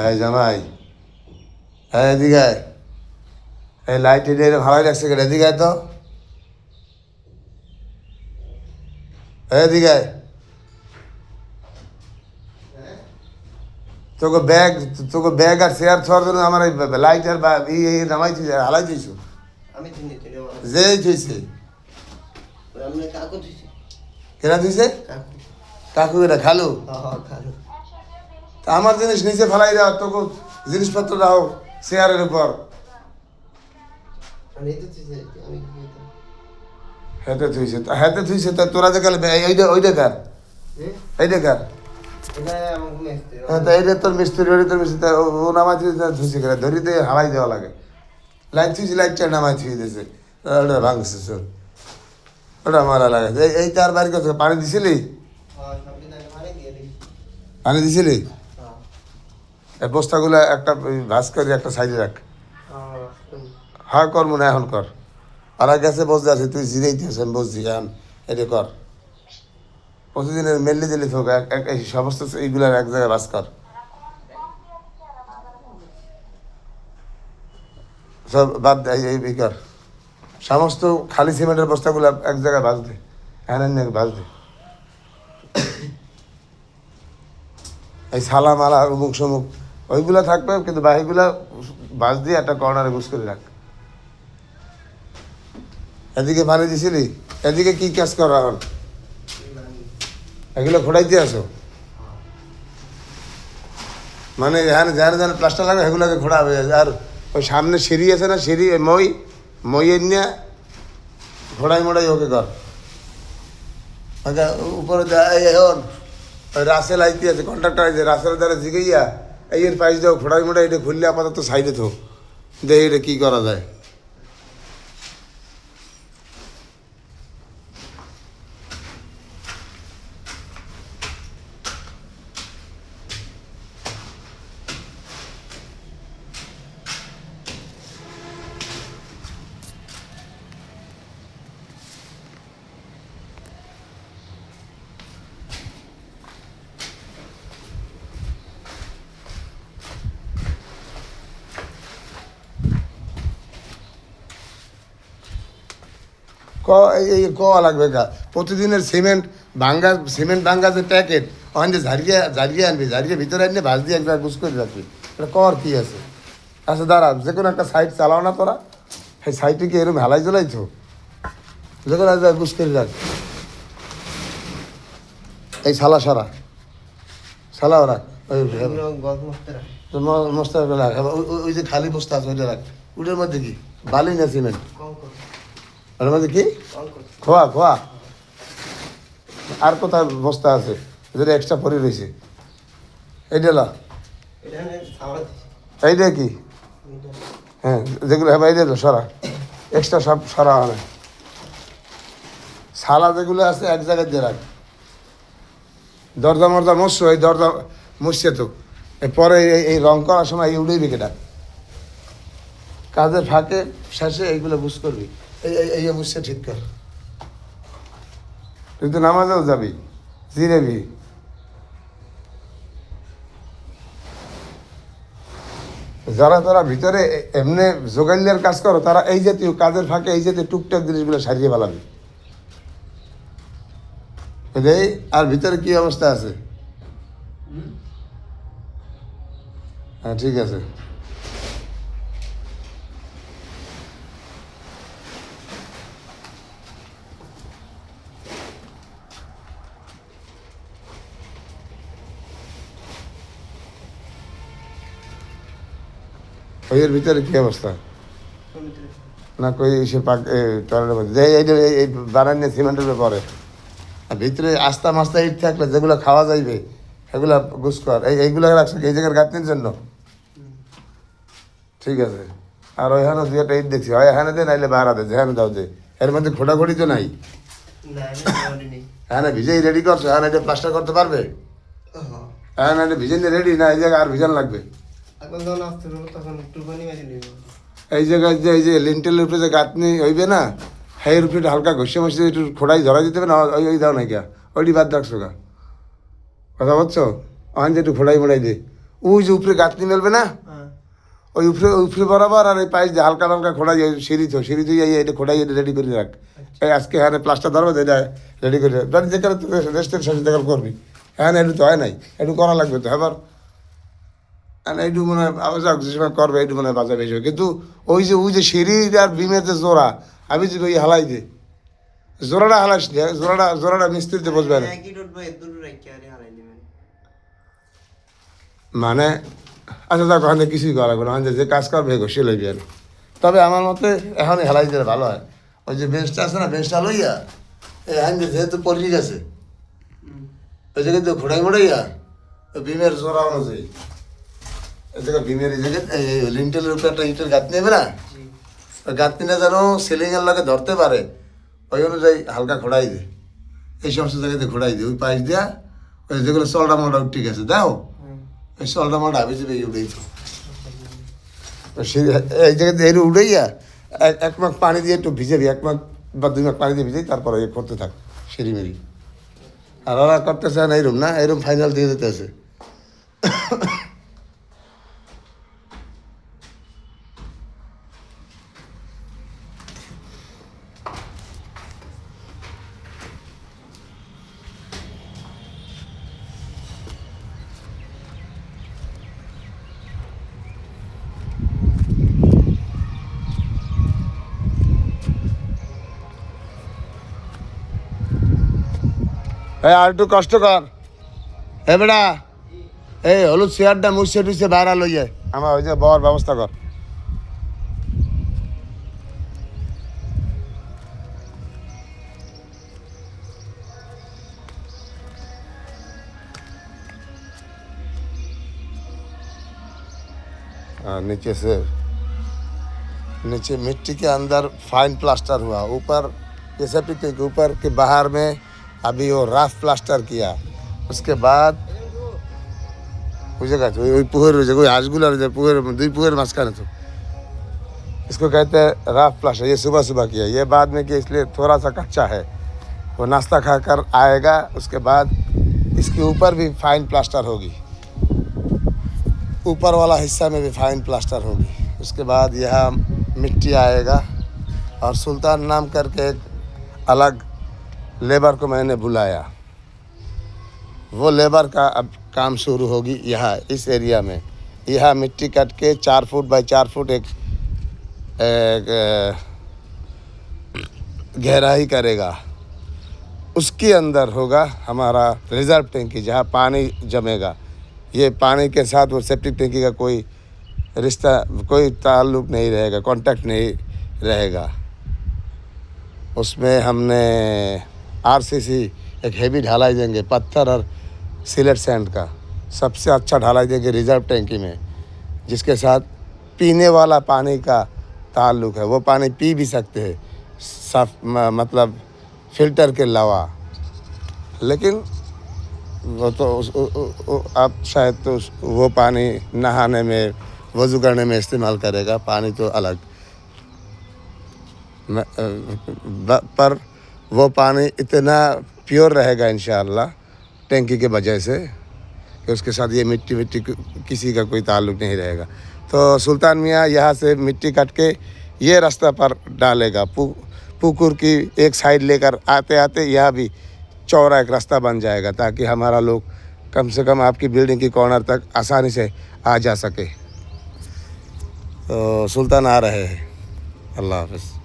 এই জামাই, এদিকে আয়। এই লাইট এটা ভালোই লাগছে কেটে, এদিকে আয় তো, এদিকে আয়। তোকে ব্যাগ, তোকে ব্যাগ আর চেয়ার ছোয়ার জন্য আমার এই লাইট আর নামাই হালাই দিয়েছো। আমি চিনি যে থইছে আমরা কাকু দিছি কেনা দিছে, কাকু কাকু এটা খালু। খালু তা আমার জিনিস নিচে ফেলাই দাও, তোকে জিনিসপত্র দাও চেয়ারের উপর। আমি তো দিছি আমি কি করতাম হেতে থুইছে তা তোরা যে কালে ওইটা কার, এইটা কার? এটা আমার মেস্তে হ্যাঁ, তা এইটা তোর মিস্ত্রি, ওইটা তোর মিস্ত্রি, তা ও নামাই থুইছে করে ধরিতে হালাই দেওয়া লাগে। লাইট থুইছে, লাইটটা নামাই থুই দিয়েছে, ওটা ভাঙছে চোর, ওটা মারা লাগে। এই তার বাড়ি কথা পানি দিছিলি, হ্যাঁ সবই না পানি দিয়ে দিই পানি দিছিলি? হ্যাঁ এই বস্তাগুলো একটা ভাস করে একটা সাইডে রাখ। হ্যাঁ হ্যাঁ কর, মনে এখন কর। আর গেছে বসে আছে, তুই জিরেইতেছ, আমি বসছি এখন, এটা কর। প্রতিদিনের মেললি দিলি থাক, এই সমস্ত এইগুলার এক জায়গায় বাস কর। সব বাদ দে, এই কর। সমস্ত খালি সিমেন্টের বস্তাগুলো এক জায়গায় বাস দে, হ্যাঁ বাস দে। এই সালা মালা অমুক সমুক ওইগুলা থাকবে, কিন্তু বাকিগুলা বাস দিয়ে একটা কর্নারে গুছ করে রাখ। এদিকে পানি দিছিলি, এদিকে কি কাজ কর এখন? এগুলো খোঁড়াইতে আসো, মানে এখানে যেখানে প্লাস্টার লাগবে সেগুলোকে খোঁড়াবে। আর ওই সামনে সিঁড়ি আছে না, সিঁড়ি মইয়ের নিয়ে ঘোড়াই মোড়াই ওকে কর। উপরে ওই রাসেল আইতে আছে, কন্ট্রাক্টর আছে, রাসেলের দ্বারা জিগাইয়া এর পাইস দাও, ঘোড়াই মোড়াই এটা খুললে আপাতত সাইডে থো, দেখি এটা কী করা যায়। এই লাগবে গা প্রতিদিনের সিমেন্ট ভাঙ্গা যে প্যাকেট ওখান দিয়ে ঝাড়িয়ে আনবি, ঝাড়িয়ে ভিতরে আনলে ভাজ দিয়ে একবার বুঝ করে রাখবি। এটা কর কি আছে? আচ্ছা দাঁড়া, যে কোনো একটা সাইড চালাও না তোরা, সেই সাইডে কি এরকম হেলাই জ্বলাইছো, যে কোনো একবার বুঝ করে রাখ। এই সারা সালাও রাখ, ওই মস্তা রাখ। ওই যে খালি বস্তা আছে ওইটা রাখ। ওটার মধ্যে কি বালি না সিমেন্ট? ওটার মধ্যে কি খোয়া? আর কোথায় বস্তা আছে যেটা এক্সট্রা পরে রয়েছে? এইটা লা, এইটা কি? হ্যাঁ যেগুলো হ্যাঁ এইটা সরা, এক্সট্রা সব সরা হয়। সালা যেগুলো আছে এক জায়গায় দিয়ে রাখ। দরজা মরজা মরছো, এই দরজা মরছে তো, পরে এই রং করার সময় এই উড়েই বিকেটা কাজের ফাঁকে শেষে এইগুলো বুঝ করবি। এই বুঝছে ঠিক কর। তুই তো নামাজেও যাবি, জিরেবি। যারা তারা ভিতরে এমনি জোগাইলের কাজ করো, তারা এই জাতীয় কাজের ফাঁকে এই জাতীয় টুকটাক জিনিসগুলো সারিয়ে ফেলাবি। আর ভিতরে কি অবস্থা আছে? হ্যাঁ ঠিক আছে। ওইয়ের ভিতরে কি অবস্থা? না কই সে টয়লেটের মধ্যে এই বানান সিমেন্টের পরে, আর ভিতরে আস্তা মাস্তা ইট থাকলে যেগুলো খাওয়া যাইবে সেগুলো গুছ কর। এইগুলো রাখছো এই জায়গার গাঁথনির জন্য, ঠিক আছে। আর ওইখানে দু একটা ইট দেখছি, হয় এখানে দে নাইলে বাহারা দে, যেখানে দাও দে। এর মধ্যে খোঁটাখুটি তো নাই? হ্যাঁ না ভিজেই রেডি করছো, হ্যাঁ এটা প্লাস্টার করতে পারবে? হ্যাঁ না এটা ভিজেন রেডি না, এই জায়গায় আর ভিজান লাগবে। এই জায়গায় যে এই যে লিন্টেলের উপরে যে গাঁথনি হইবে না, সেই উপরে হালকা ঘষে মশে একটু খোড়াই ধরা দিতে হবে না, ওই দাও না গিয়া ওইটি বাদ রাখছো গা, কথা বলছো? ওখান যে একটু খোড়াই মোড়াই দে, ওই যে উপরে গাঁথনি মেলবে না, হ্যাঁ ওই উপরে উপরে বরাবর আর এই পাইস দিয়ে হালকা হালকা খোড়াই সিঁড়ি তুই এটা খোড়াই এটা রেডি করে রাখ। এই আজকে হ্যাঁ প্লাস্টার ধরবো এটা রেডি করে রাখ, ধর যেখানে তুই রেস্টের সাথে দেখা করবি, হ্যাঁ একটু তো হয় নাই, একটু করা লাগবে তো এবার। এইটু মনে হয় আবার যাক যে সময় করবে এইটু মনে হয় বাজার বেশি হবে। কিন্তু ওই যে সিঁড়ি আর বিমের যে জোড়া, আমি যদি ওই হালাই দে জোড়াটা হালাইস নি, জোড়াটা মিস্ত্রিতে বসবে না একই রোড বা দুটো রাখি আরে হারাই দিবেন। মানে। আচ্ছা যাক ওখানে কিছুই করা লাগবে না, ওখানে যে কাজ করবে সে লইবি আর। তবে আমার মতে এখনই হেলাই দিলে ভালো হয়। ওই যে বেঞ্চটা আছে না, বেঞ্চটা লইয়া এখান যেহেতু পল্লি গেছে ওই জায়গায় তো ঘোড়াই মোড়াইয়া ওই বিমের জোড়া অনুযায়ী এই জায়গায় বিমের এই জায়গায় এই লিন্টেলের উপরে একটা ইটের গাঁথনি নেবে না, জি ওই গাঁথনিটা যেন সিলিংয়ের লাগে ধরতে পারে ওই অনুযায়ী হালকা ঘোড়াই দে, এই সমস্ত জায়গাতে ঘোড়াই দে, ওই পাইস দিয়া ওই যেগুলো চলটা মোটা ঠিক আছে দাও, ওই চলটা মোটা আমি যাবে এই উঠেই তো এই জায়গাতে এর উঠেইয়া এক মাঘ পানি দিয়ে একটু ভিজাবি, 1 মাঘ বা 2 মাঘ পানি দিয়ে ভিজাই, তারপরে এ করতে থাক সিঁড়ি মেরি। আর ওরা করতেছে না এরম, না এরম ফাইনাল দিয়ে দিতে আছে। এই আর একটু কষ্ট কর, হে বেড়া এই হলুদ চেয়ারটা মুছে টুছে বাইরে লই যায়, আমার ওই যে বওয়ার ব্যবস্থা কর। नीचे से नीचे मिट्टी के अंदर फाइन प्लास्टर हुआ, ऊपर ये सेप्टिक टैंक के ऊपर के बाहर में अभी वो रफ प्लास्टर किया, उसके बाद बुझेगा तो वही पुहर हो जाएगा, हाजगुलर जो पुहर 2 पुहर मास्काने तो इसको कहते हैं रफ प्लास्टर। ये सुबह सुबह किया, ये बाद में किया इसलिए थोड़ा सा कच्चा है, वो नाश्ता खाकर आएगा उसके बाद इसके ऊपर भी फाइन प्लास्टर होगी, ऊपर वाला हिस्सा में भी फाइन प्लास्टर होगी। उसके बाद यहाँ मिट्टी आएगा और सुल्तान नाम करके एक अलग लेबर को मैंने बुलाया, वो लेबर का अब काम शुरू होगी यहाँ इस एरिया में। यहाँ मिट्टी कट के 4 फुट बाई 4 फुट एक गहराई करेगा, उसके अंदर होगा हमारा रिजर्व टैंकी जहाँ पानी जमेगा। ये पानी के साथ वो सेप्टिक टैंकी का कोई रिश्ता कोई ताल्लुक नहीं रहेगा, कांटेक्ट नहीं रहेगा। उसमें हमने आरसीसी एक हेवी ढालाई देंगे, पत्थर और सिलेट सैंड का सबसे अच्छा ढालाई देंगे रिजर्व टैंकी में, जिसके साथ पीने वाला पानी का ताल्लुक है, वो पानी पी भी सकते हैं साफ मतलब फ़िल्टर के अलावा। लेकिन वो तो आप शायद तो वो पानी नहाने में वज़ू करने में इस्तेमाल करेगा, पानी तो अलग पर वो पानी इतना प्योर रहेगा इंशाअल्लाह टैंकी के वजह से कि उसके साथ ये मिट्टी किसी का कोई ताल्लुक नहीं रहेगा। तो सुल्तान मियाँ यहाँ से मिट्टी कट के ये रास्ता पर डालेगा, पुकुर की एक साइड लेकर आते आते यहाँ भी चौड़ा एक रास्ता बन जाएगा, ताकि हमारा लोग कम से कम आपकी बिल्डिंग की कॉर्नर तक आसानी से आ जा सके। तो सुल्तान आ रहे हैं। अल्लाह हाफ़िज़।